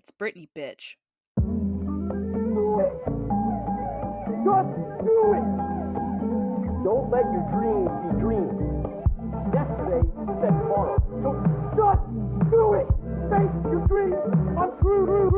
It's Britney, bitch. Just do it! Don't let your dreams be dreams. Yesterday said tomorrow. So just do it! Make your dreams come true!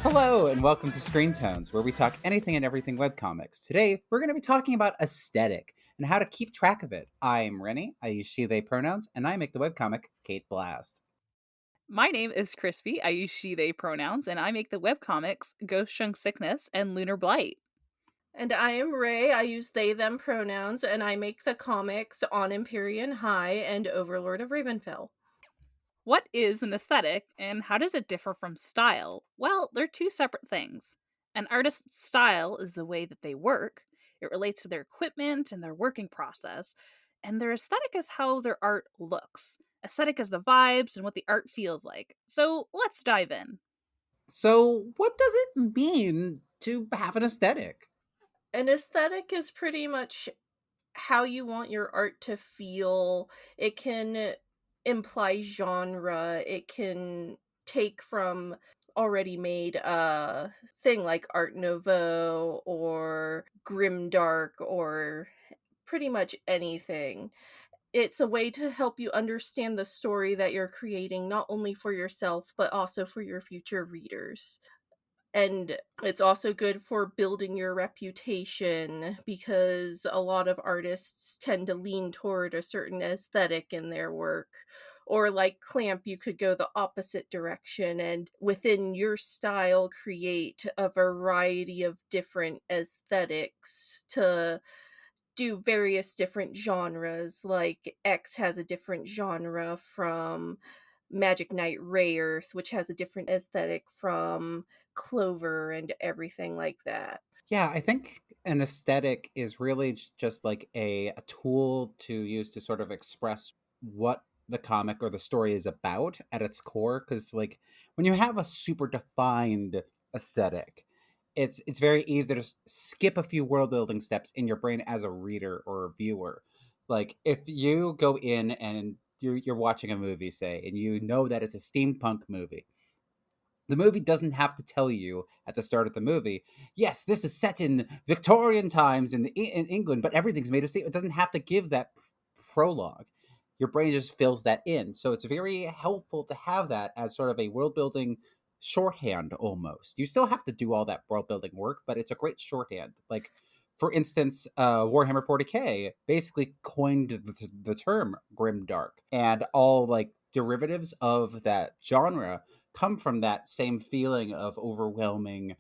Hello, and welcome to Screen Tones, where we talk anything and everything webcomics. Today, we're going to be talking about aesthetic and how to keep track of it. I'm Rennie, I use she, they pronouns, and I make the webcomic Kate Blast. My name is Crispy. I use she, they pronouns, and I make the webcomics Ghost Shunk Sickness and Lunar Blight. And I am Ray. I use they, them pronouns, and I make the comics On Empyrean High and Overlord of Ravenfell. What is an aesthetic, and how does it differ from style? Well, they're two separate things. An artist's style is the way that they work, it relates to their equipment and their working process, and their aesthetic is how their art looks. Aesthetic is the vibes and what the art feels like. So let's dive in. So, what does it mean to have an aesthetic? An aesthetic is pretty much how you want your art to feel. It can imply genre. It can take from already made thing like Art Nouveau or grimdark or pretty much anything. It's a way to help you understand the story that you're creating, not only for yourself but also for your future readers. And it's also good for building your reputation because a lot of artists tend to lean toward a certain aesthetic in their work. Or like Clamp, you could go the opposite direction and within your style create a variety of different aesthetics to do various different genres. Like X has a different genre from Magic Knight Rayearth, which has a different aesthetic from Clover and everything like that. Yeah, I think an aesthetic is really just like a tool to use to sort of express what the comic or the story is about at its core. Because, like, when you have a super defined aesthetic, it's very easy to just skip a few world building steps in your brain as a reader or a viewer. Like, if you go in and you're watching a movie, say, and you know that it's a steampunk movie, the movie doesn't have to tell you at the start of the movie, yes, this is set in Victorian times in England, but everything's made of steel. It doesn't have to give that prologue. Your brain just fills that in. So it's very helpful to have that as sort of a world building shorthand almost. You still have to do all that world building work, but it's a great shorthand. Like, for instance, Warhammer 40K basically coined the term grimdark, and all like derivatives of that genre come from that same feeling of overwhelming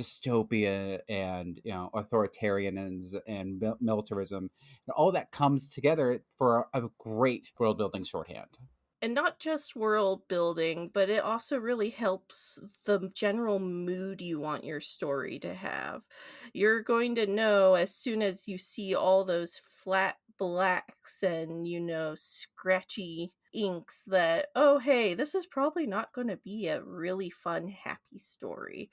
dystopia and authoritarianism and militarism, and all that comes together for a great world building shorthand. And not just world building, but it also really helps the general mood you want your story to have. You're going to know as soon as you see all those flat blacks and, scratchy inks that, oh, hey, this is probably not going to be a really fun, happy story.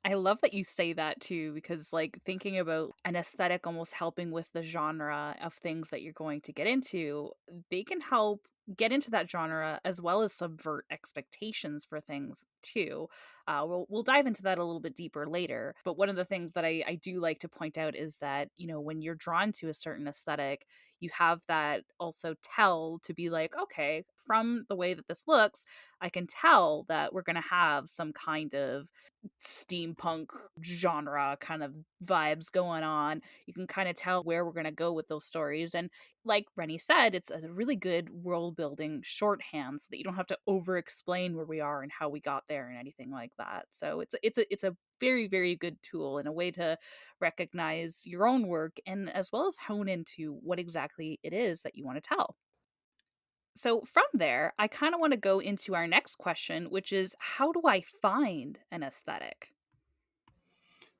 I love that you say that too, because like thinking about an aesthetic almost helping with the genre of things that you're going to get into, they can help get into that genre as well as subvert expectations for things too. We'll dive into that a little bit deeper later. But one of the things that I do like to point out is that, when you're drawn to a certain aesthetic, you have that also tell to be like, okay, from the way that this looks, I can tell that we're going to have some kind of steampunk genre kind of vibes going on. You can kind of tell where we're going to go with those stories. And like Rennie said, it's a really good world building shorthand so that you don't have to over explain where we are and how we got there and anything like that. So it's a very, very good tool and a way to recognize your own work and as well as hone into what exactly it is that you want to tell. So from there, I kind of want to go into our next question, which is how do I find an aesthetic?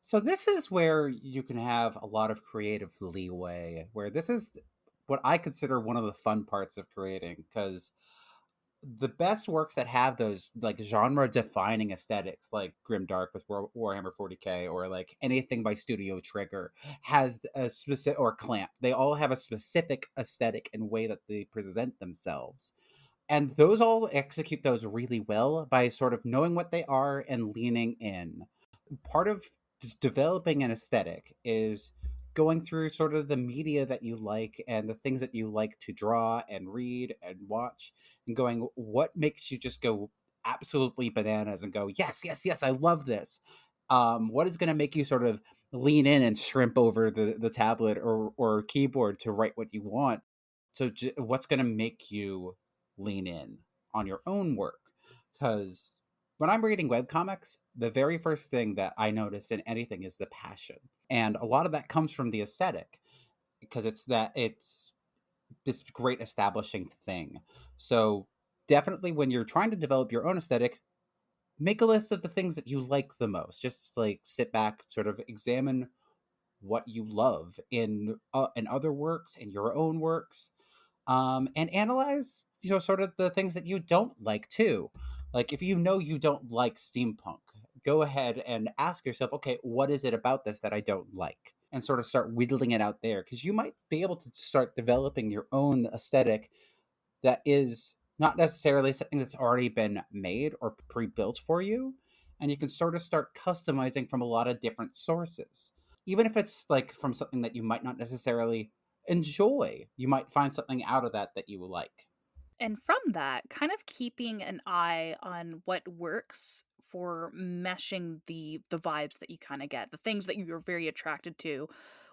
So this is where you can have a lot of creative leeway, where this is what I consider one of the fun parts of creating, because the best works that have those like genre defining aesthetics, like Grimdark with Warhammer 40K, or like anything by Studio Trigger, has a specific, or Clamp, they all have a specific aesthetic and way that they present themselves, and those all execute those really well by sort of knowing what they are and leaning in. Part of just developing an aesthetic is going through sort of the media that you like and the things that you like to draw and read and watch, and going, what makes you just go absolutely bananas and go, yes, yes, yes, I love this. What is going to make you sort of lean in and shrimp over the tablet or keyboard to write what you want? So what's going to make you lean in on your own work? Because when I'm reading webcomics, the very first thing that I notice in anything is the passion. And a lot of that comes from the aesthetic, because it's this great establishing thing. So definitely when you're trying to develop your own aesthetic, make a list of the things that you like the most. Just like sit back, sort of examine what you love in other works, in your own works, and analyze, sort of the things that you don't like too. Like if you know you don't like steampunk, go ahead and ask yourself, okay, what is it about this that I don't like, and sort of start whittling it out there, because you might be able to start developing your own aesthetic that is not necessarily something that's already been made or pre-built for you, and you can sort of start customizing from a lot of different sources. Even if it's like from something that you might not necessarily enjoy, you might find something out of that that you like. And from that, kind of keeping an eye on what works for meshing the vibes that you kind of get, the things that you're very attracted to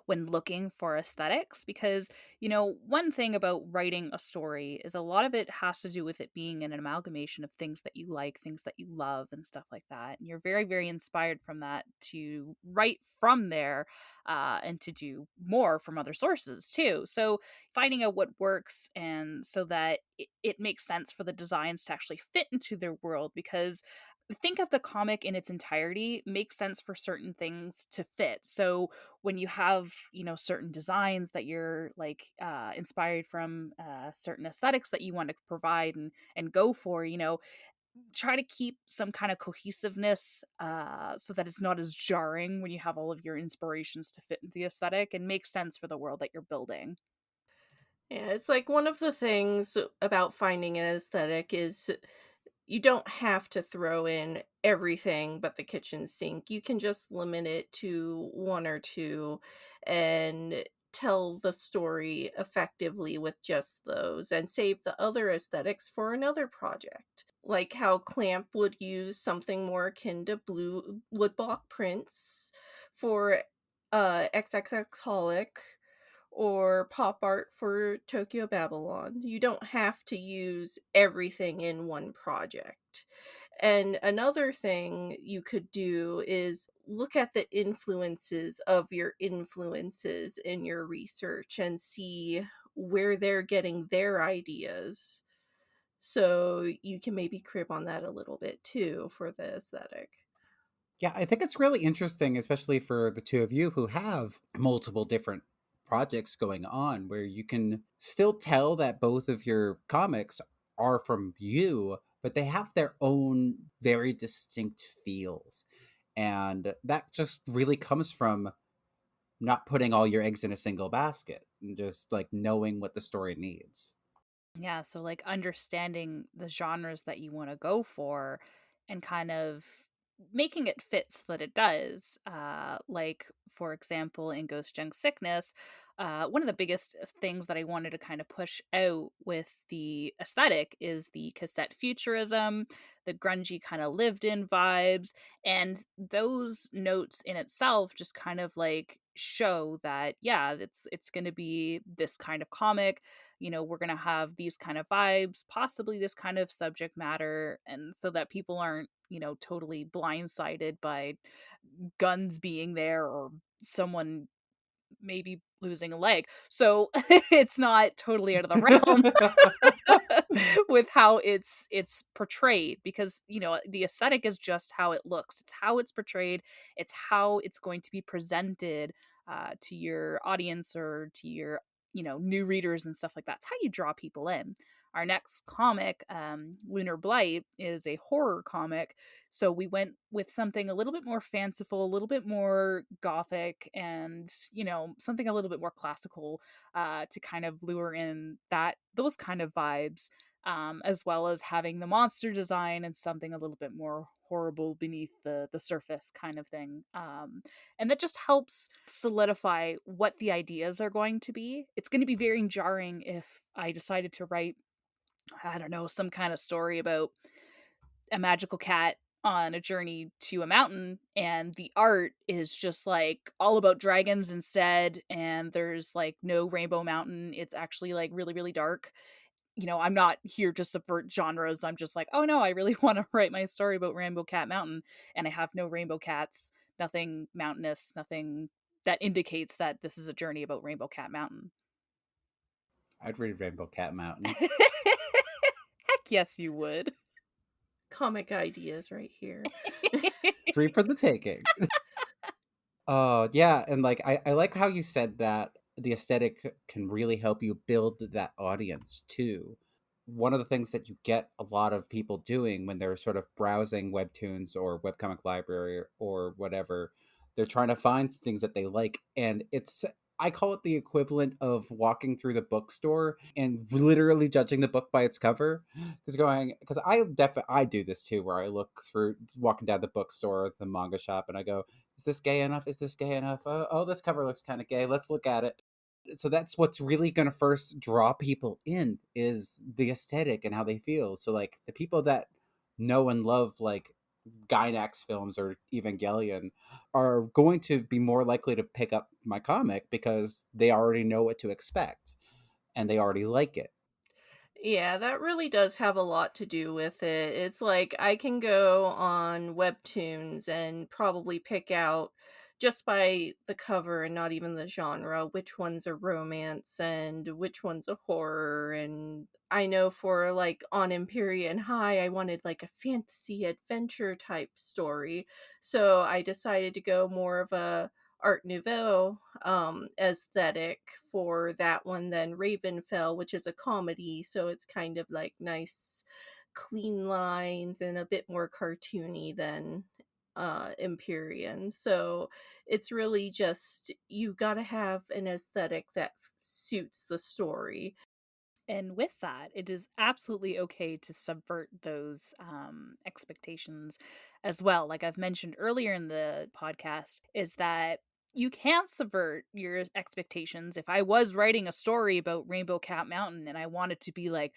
when looking for aesthetics. Because, one thing about writing a story is a lot of it has to do with it being an amalgamation of things that you like, things that you love, and stuff like that. And you're very, very inspired from that to write from there, and to do more from other sources too. So finding out what works, and so that it makes sense for the designs to actually fit into their world. Because think of the comic in its entirety, makes sense for certain things to fit. So when you have, certain designs that you're like inspired from, certain aesthetics that you want to provide and go for, try to keep some kind of cohesiveness, so that it's not as jarring when you have all of your inspirations to fit into the aesthetic and make sense for the world that you're building. Yeah, it's like one of the things about finding an aesthetic is you don't have to throw in everything but the kitchen sink. You can just limit it to one or two and tell the story effectively with just those and save the other aesthetics for another project. Like how Clamp would use something more akin to blue woodblock prints for XXX or pop art for Tokyo Babylon. You don't have to use everything in one project. And another thing you could do is look at the influences of your influences in your research and see where they're getting their ideas. So you can maybe crib on that a little bit too for the aesthetic. Yeah, I think it's really interesting, especially for the two of you who have multiple different projects going on, where you can still tell that both of your comics are from you, but they have their own very distinct feels. And that just really comes from not putting all your eggs in a single basket and just like knowing what the story needs. Yeah, so like understanding the genres that you want to go for and kind of making it fit so that it does. Like for example, in Ghost Junk Sickness, one of the biggest things that I wanted to kind of push out with the aesthetic is the cassette futurism, the grungy kind of lived in vibes, and those notes in itself just kind of like show that yeah, it's going to be this kind of comic. We're going to have these kind of vibes, possibly this kind of subject matter, and so that people aren't, totally blindsided by guns being there or someone maybe losing a leg. So it's not totally out of the realm with how it's portrayed, because the aesthetic is just how it looks, it's how it's portrayed, it's how it's going to be presented to your audience or to your new readers and stuff like that. It's how you draw people in. Our next comic, Lunar Blight, is a horror comic. So we went with something a little bit more fanciful, a little bit more gothic, and, something a little bit more classical, to kind of lure in those kind of vibes, as well as having the monster design and something a little bit more horrible beneath the surface kind of thing. And that just helps solidify what the ideas are going to be. It's going to be very jarring if I decided to write, I don't know, some kind of story about a magical cat on a journey to a mountain, and the art is just like all about dragons instead, and there's like no Rainbow Mountain. It's actually like really, really dark. I'm not here to subvert genres. I'm just like, oh no, I really want to write my story about Rainbow Cat Mountain, and I have no rainbow cats, nothing mountainous, nothing that indicates that this is a journey about Rainbow Cat Mountain. I'd read Rainbow Cat Mountain. Heck yes, you would. Comic ideas right here. Free for the taking. Oh, yeah, and, like, I like how you said that the aesthetic can really help you build that audience, too. One of the things that you get a lot of people doing when they're sort of browsing webtoons or webcomic library or whatever, they're trying to find things that they like, and I call it the equivalent of walking through the bookstore and literally judging the book by its cover. Because I do this too, where I look through walking down the bookstore, the manga shop, and I go, is this gay enough? Is this gay enough? Oh, this cover looks kind of gay. Let's look at it. So that's what's really going to first draw people in, is the aesthetic and how they feel. So like the people that know and love like Gynax films or Evangelion are going to be more likely to pick up my comic because they already know what to expect and they already like it. Yeah, that really does have a lot to do with it. It's like I can go on Webtoons and probably pick out just by the cover and not even the genre which one's a romance and which one's a horror. And I know for like on Empyrean High, I wanted like a fantasy adventure type story. So I decided to go more of a Art Nouveau aesthetic for that one than Ravenfell, which is a comedy, so it's kind of like nice clean lines and a bit more cartoony than Empyrean. So it's really just you got to have an aesthetic that suits the story. And with that, it is absolutely okay to subvert those expectations as well. Like I've mentioned earlier in the podcast, is that you can subvert your expectations. If I was writing a story about Rainbow Cat Mountain and I wanted to be like,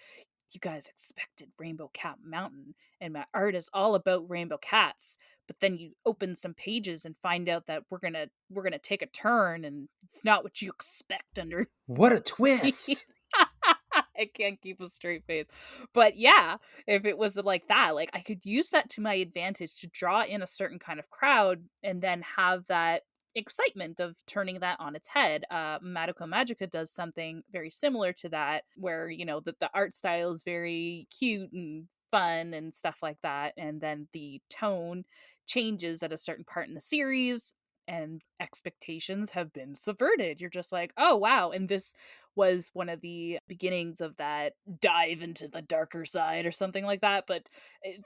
you guys expected Rainbow Cat Mountain, and my art is all about rainbow cats, but then you open some pages and find out that we're gonna take a turn, and it's not what you expect under. What a twist! I can't keep a straight face. But yeah, if it was like that, like I could use that to my advantage to draw in a certain kind of crowd and then have that excitement of turning that on its head. Madoka Magica does something very similar to that, where, the art style is very cute and fun and stuff like that. And then the tone changes at a certain part in the series and expectations have been subverted. You're just like, oh wow. And this was one of the beginnings of that dive into the darker side or something like that. But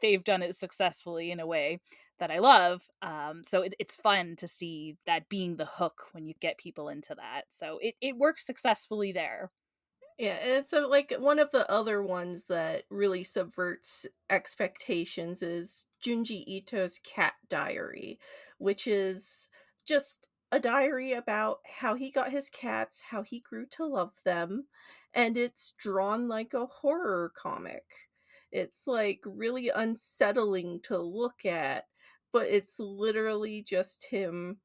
they've done it successfully in a way that I love. So it's fun to see that being the hook when you get people into that. So it works successfully there. Yeah, and so like one of the other ones that really subverts expectations is Junji Ito's Cat Diary, which is just a diary about how he got his cats, how he grew to love them, and it's drawn like a horror comic. It's like really unsettling to look at, but it's literally just him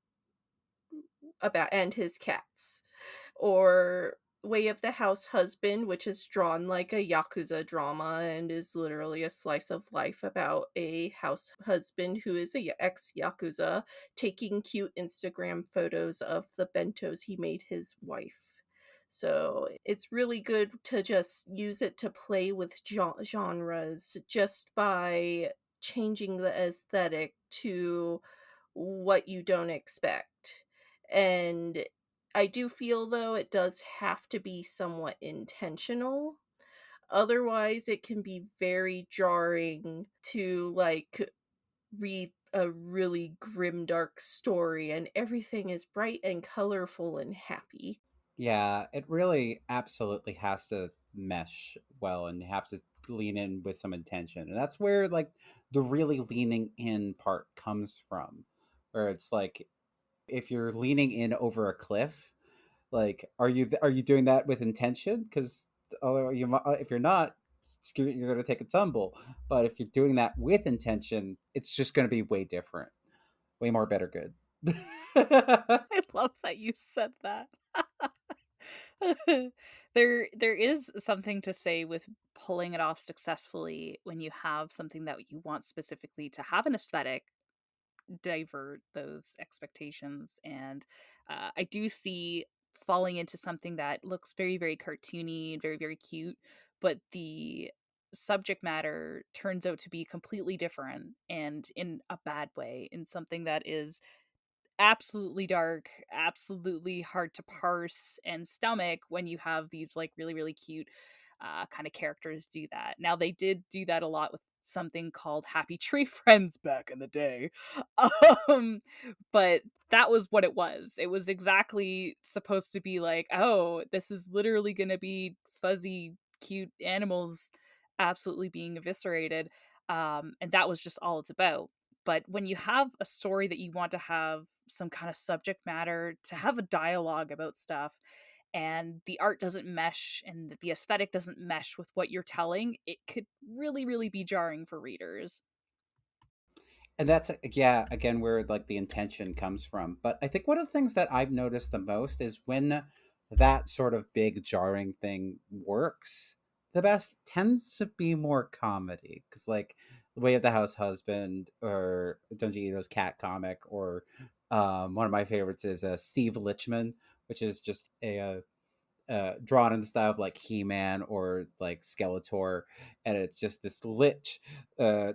about and his cats. Or Way of the House Husband, which is drawn like a Yakuza drama and is literally a slice of life about a house husband who is a ex Yakuza taking cute Instagram photos of the bentos he made his wife. So it's really good to just use it to play with genres just by changing the aesthetic to what you don't expect. And I do feel, though, it does have to be somewhat intentional. Otherwise, it can be very jarring to, like, read a really grim, dark story and everything is bright and colorful and happy. Yeah, it really absolutely has to mesh well, and you have to lean in with some intention. And that's where like the really leaning in part comes from, where it's like if you're leaning in over a cliff, like are you doing that with intention? Because if you're not, you're going to take a tumble. But if you're doing that with intention, it's just going to be way different, way more better good. I love that you said that. There is something to say with pulling it off successfully when you have something that you want specifically to have an aesthetic divert those expectations. And I do see falling into something that looks very, very cartoony, very, very cute, but the subject matter turns out to be completely different and in a bad way, in something that is absolutely dark, absolutely hard to parse and stomach when you have these like really, really cute kind of characters do that. Now they did do that a lot with something called Happy Tree Friends back in the day. Um, but that was what it was. It was exactly supposed to be like, oh, this is literally going to be fuzzy, cute animals absolutely being eviscerated. And that was just all it's about. But when you have a story that you want to have some kind of subject matter, to have a dialogue about stuff, and the art doesn't mesh and the aesthetic doesn't mesh with what you're telling, it could really, really be jarring for readers. And that's yeah, again where like the intention comes from. But I think one of the things that I've noticed the most is when that sort of big jarring thing works the best tends to be more comedy, because like the way of the house husband or Dunji Ito's cat comic, or one of my favorites is Steve Lichman, which is just a drawn in the style of like He-Man or like Skeletor, and it's just this lich,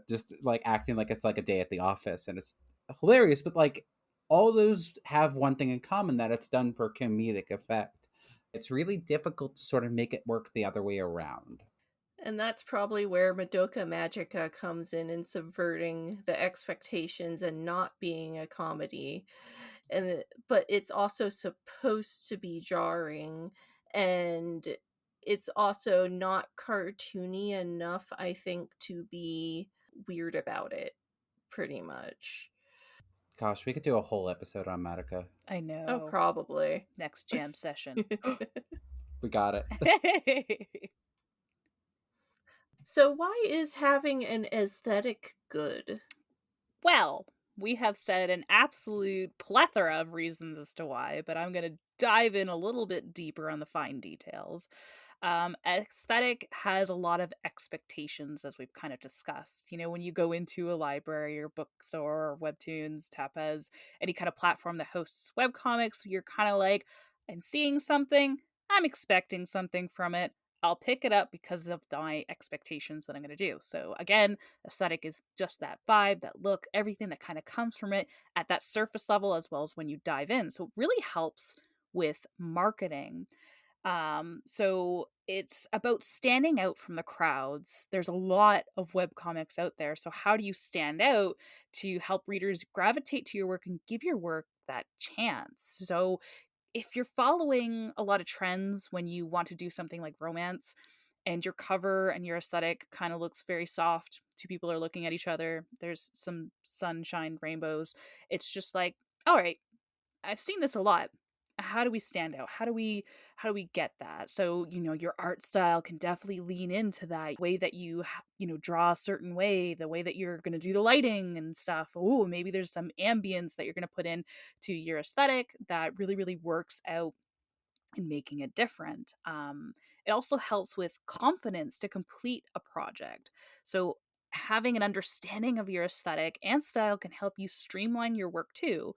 just like acting like it's like a day at the office, and it's hilarious. But like all those have one thing in common, that it's done for comedic effect. It's really difficult to sort of make it work the other way around. And that's probably where Madoka Magica comes in subverting the expectations and not being a comedy. But it's also supposed to be jarring, and it's also not cartoony enough, I think, to be weird about it, pretty much. Gosh, we could do a whole episode on Madoka. I Oh, know. probably. Next jam session. We got it. So why is having an aesthetic good? Well, we have said an absolute plethora of reasons as to why, but I'm going to dive in a little bit deeper on the fine details. Aesthetic has a lot of expectations, as we've kind of discussed. You know, when you go into a library or bookstore or Webtoons, Tapas, any kind of platform that hosts webcomics, you're kind of like, I'm seeing something, I'm expecting something from it. I'll pick it up because of my expectations that I'm going to do. So, again, aesthetic is just that vibe, that look, everything that kind of comes from it at that surface level, as well as when you dive in. So, it really helps with marketing. So it's about standing out from the crowds. There's a lot of webcomics out there. So how do you stand out to help readers gravitate to your work and give your work that chance? So if you're following a lot of trends when you want to do something like romance, and your cover and your aesthetic kind of looks very soft, two people are looking at each other, there's some sunshine, rainbows, it's just like, all right, I've seen this a lot. How do we stand out? How do we get that? So, your art style can definitely lean into that way that you draw a certain way, the way that you're going to do the lighting and stuff. Oh, maybe there's some ambience that you're going to put in to your aesthetic that really, really works out and making it different. It also helps with confidence to complete a project. So, having an understanding of your aesthetic and style can help you streamline your work too.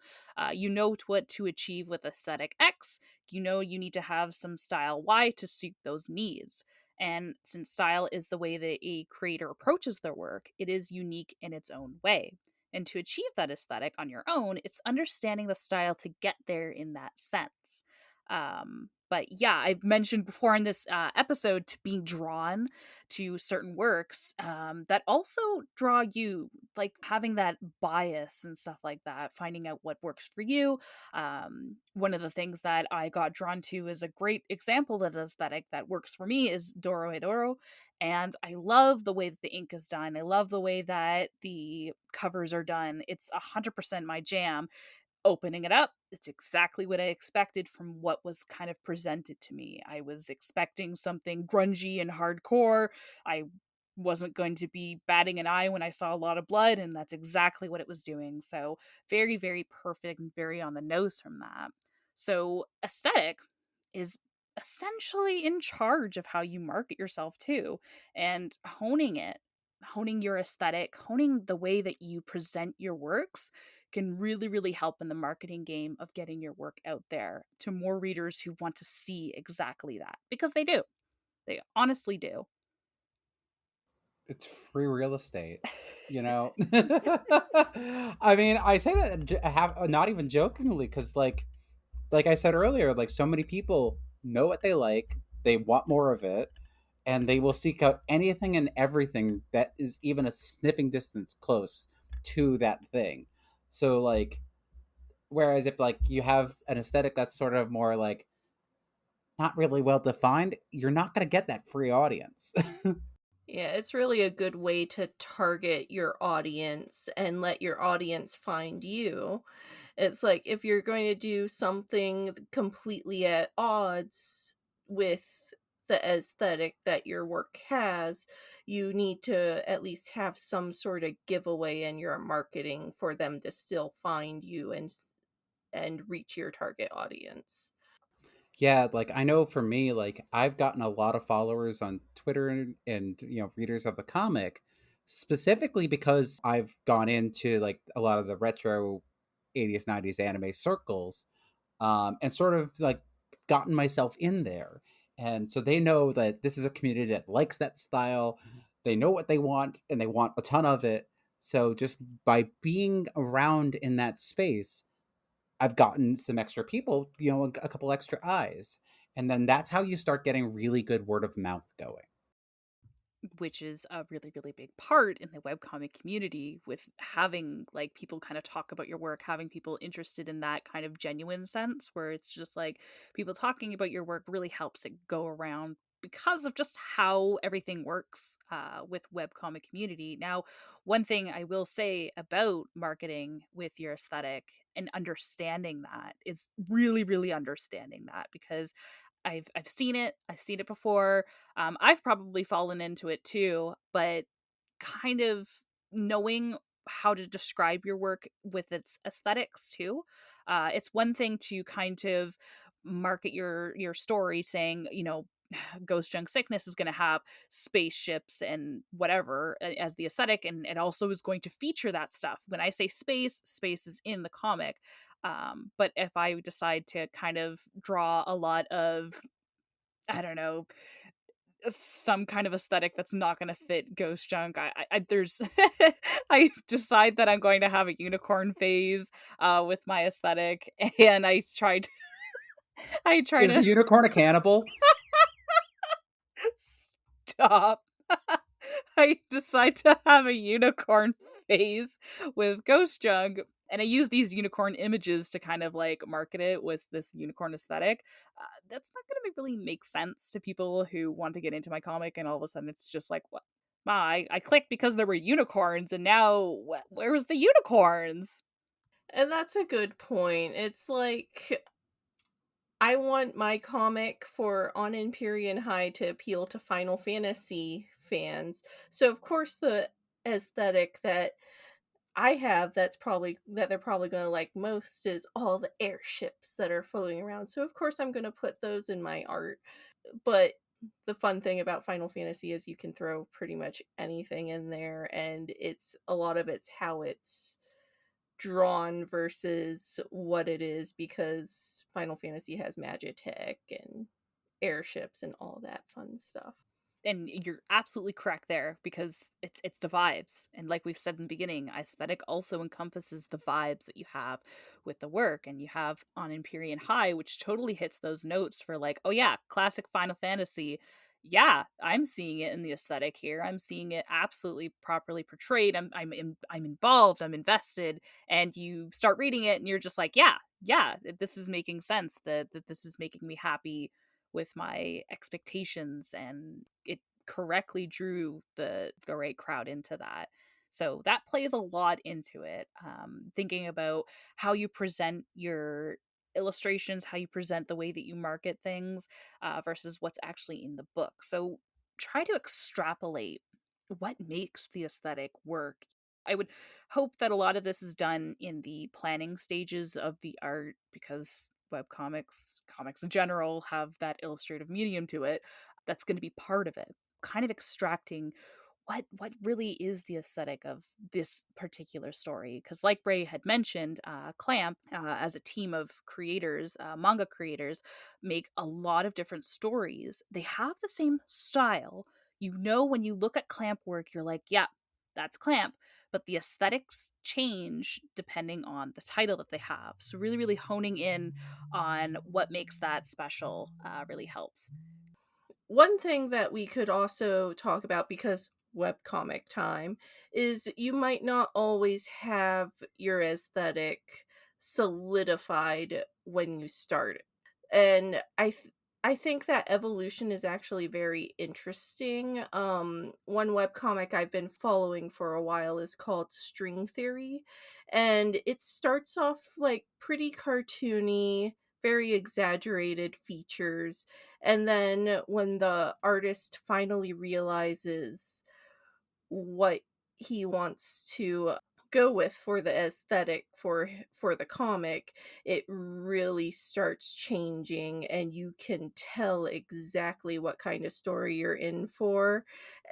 You know what to achieve with aesthetic X, you know you need to have some style Y to suit those needs. And since style is the way that a creator approaches their work, it is unique in its own way. And to achieve that aesthetic on your own, it's understanding the style to get there in that sense. But yeah, I've mentioned before in this episode to being drawn to certain works that also draw you, like having that bias and stuff like that, finding out what works for you. One of the things that I got drawn to is a great example of aesthetic that works for me is Doro Hedoro. And I love the way that the ink is done. I love the way that the covers are done. It's 100% my jam. Opening it up, it's exactly what I expected from what was kind of presented to me. I was expecting something grungy and hardcore. I wasn't going to be batting an eye when I saw a lot of blood, and that's exactly what it was doing. So, very, very perfect and very on the nose from that. So, aesthetic is essentially in charge of how you market yourself too, and honing your aesthetic, honing the way that you present your works can really, really help in the marketing game of getting your work out there to more readers who want to see exactly that, because they do. They honestly do. It's free real estate, you know? I mean, I say that not even jokingly, because like I said earlier, like so many people know what they like, they want more of it, and they will seek out anything and everything that is even a sniffing distance close to that thing. So like, whereas if like you have an aesthetic that's sort of more like not really well defined, you're not going to get that free audience. Yeah, it's really a good way to target your audience and let your audience find you. It's like if you're going to do something completely at odds with the aesthetic that your work has, you need to at least have some sort of giveaway in your marketing for them to still find you and reach your target audience. Yeah, like I know for me, like I've gotten a lot of followers on Twitter and readers of the comic specifically because I've gone into like a lot of the retro 80s 90s anime circles, and sort of like gotten myself in there. And so they know that this is a community that likes that style. They know what they want and they want a ton of it. So just by being around in that space, I've gotten some extra people, a couple extra eyes. And then that's how you start getting really good word of mouth going. Which is a really, really big part in the webcomic community, with having like people kind of talk about your work, having people interested in that kind of genuine sense where it's just like people talking about your work really helps it go around because of just how everything works with webcomic community. Now, one thing I will say about marketing with your aesthetic and understanding that is really, really understanding that, because I've seen it. I've seen it before. I've probably fallen into it too, but kind of knowing how to describe your work with its aesthetics too. It's one thing to kind of market your story saying, Ghost Junk Sickness is going to have spaceships and whatever as the aesthetic, and it also is going to feature that stuff. When I say space, space is in the comic. But if I decide to kind of draw a lot of, I don't know, some kind of aesthetic that's not going to fit Ghost Junk, there's I decide that I'm going to have a unicorn phase with my aesthetic, and I try Is the to unicorn a cannibal? stop. I decide to have a unicorn phase with Ghost Junk, and I use these unicorn images to kind of like market it with this unicorn aesthetic. That's not going to really make sense to people who want to get into my comic, and all of a sudden it's just like, what? I clicked because there were unicorns, and now where was the unicorns? And that's a good point. It's like I want my comic for On Empyrean High to appeal to Final Fantasy fans. So of course the aesthetic that I have that they're probably going to like most is all the airships that are floating around. So of course I'm going to put those in my art. But the fun thing about Final Fantasy is you can throw pretty much anything in there, and it's a lot of it's how it's drawn versus what it is, because Final Fantasy has Magitech and airships and all that fun stuff. And you're absolutely correct there because it's the vibes. And like we've said in the beginning, aesthetic also encompasses the vibes that you have with the work. And you have on Empyrean High, which totally hits those notes for like, oh yeah, classic Final Fantasy. Yeah, I'm seeing it in the aesthetic here. I'm seeing it absolutely properly portrayed. I'm involved. I'm invested. And you start reading it, and you're just like, yeah, this is making sense. That this is making me happy with my expectations, and it correctly drew the right crowd into that. So that plays a lot into it. Thinking about how you present your illustrations, how you present the way that you market things, versus what's actually in the book. So try to extrapolate what makes the aesthetic work. I would hope that a lot of this is done in the planning stages of the art, because webcomics, comics in general, have that illustrative medium to it. That's going to be part of it. Kind of extracting what really is the aesthetic of this particular story, because like Ray had mentioned, Clamp, as a team of creators, manga creators, make a lot of different stories. They have the same style. When you look at Clamp work, you're like, yeah, that's Clamp, but the aesthetics change depending on the title that they have. So really, really honing in on what makes that special really helps. One thing that we could also talk about, because webcomic time, is you might not always have your aesthetic solidified when you start. And I think that evolution is actually very interesting. One webcomic I've been following for a while is called String Theory, and it starts off like pretty cartoony, very exaggerated features, and then when the artist finally realizes what he wants to go with for the aesthetic for the comic, it really starts changing, and you can tell exactly what kind of story you're in for,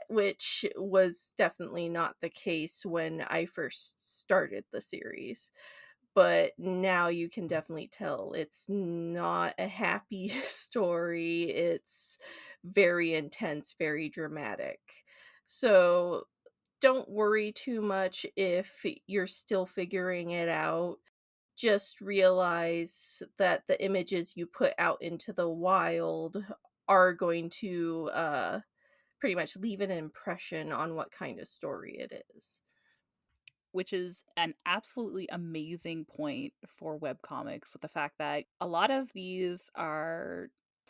which was definitely not the case when I first started the series. But now you can definitely tell it's not a happy story. It's very intense, very dramatic. So don't worry too much if you're still figuring it out. Just realize that the images you put out into the wild are going to pretty much leave an impression on what kind of story it is. Which is an absolutely amazing point for webcomics, with the fact that a lot of these are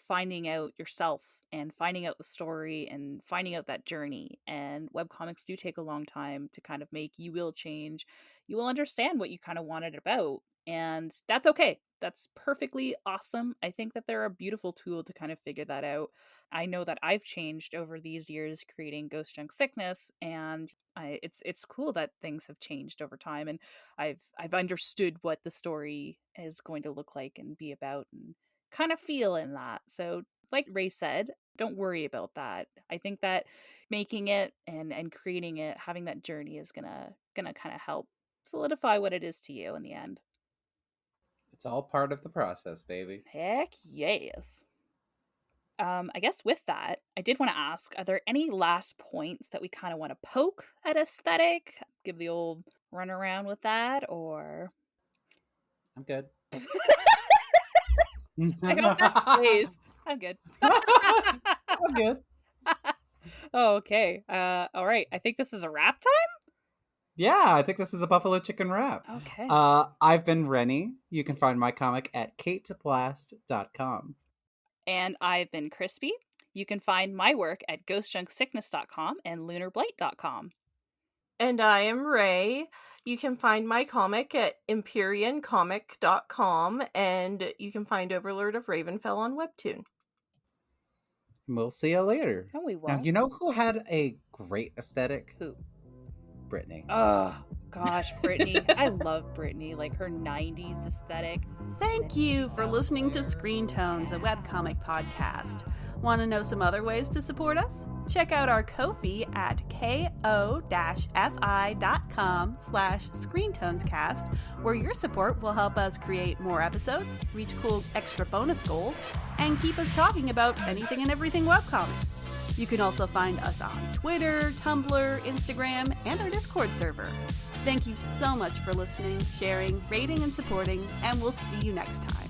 finding out yourself and finding out the story and finding out that journey. And webcomics do take a long time to kind of make. You will change. You will understand what you kind of wanted about. And that's okay. That's perfectly awesome. I think that they're a beautiful tool to kind of figure that out. I know that I've changed over these years creating Ghost Junk Sickness, and it's cool that things have changed over time, and I've understood what the story is going to look like and be about, and kind of feel in that. So, like Ray said, don't worry about that. I think that making it and creating it, having that journey, is gonna kind of help solidify what it is to you in the end. It's all part of the process, baby. Heck yes. I guess with that, I did want to ask, are there any last points that we kind of want to poke at aesthetic? Give the old run around with that, or I'm good. I hope that stays. I'm good. I'm good. Oh, okay. All right. I think this is a wrap Yeah, I think this is a buffalo chicken wrap. time. Okay. I've been Rennie. You can find my comic at kateblast.com. And I've been Crispy. You can find my work at ghostjunksickness.com and lunarblight.com. And I am Ray. You can find my comic at empyreancomic.com, and you can find Overlord of Ravenfell on Webtoon. We'll see you later. No, we Now, won't. you know who had a great aesthetic? Who? Brittany. Oh, gosh, Brittany. I love Brittany. Like her 90s aesthetic. Thank you for listening to Screen Tones, a webcomic podcast. Want to know some other ways to support us? Check out our Ko-fi at ko-fi.com/screentonescast, where your support will help us create more episodes, reach cool extra bonus goals, and keep us talking about anything and everything webcomics. You can also find us on Twitter, Tumblr, Instagram, and our Discord server. Thank you so much for listening, sharing, rating, and supporting, and we'll see you next time.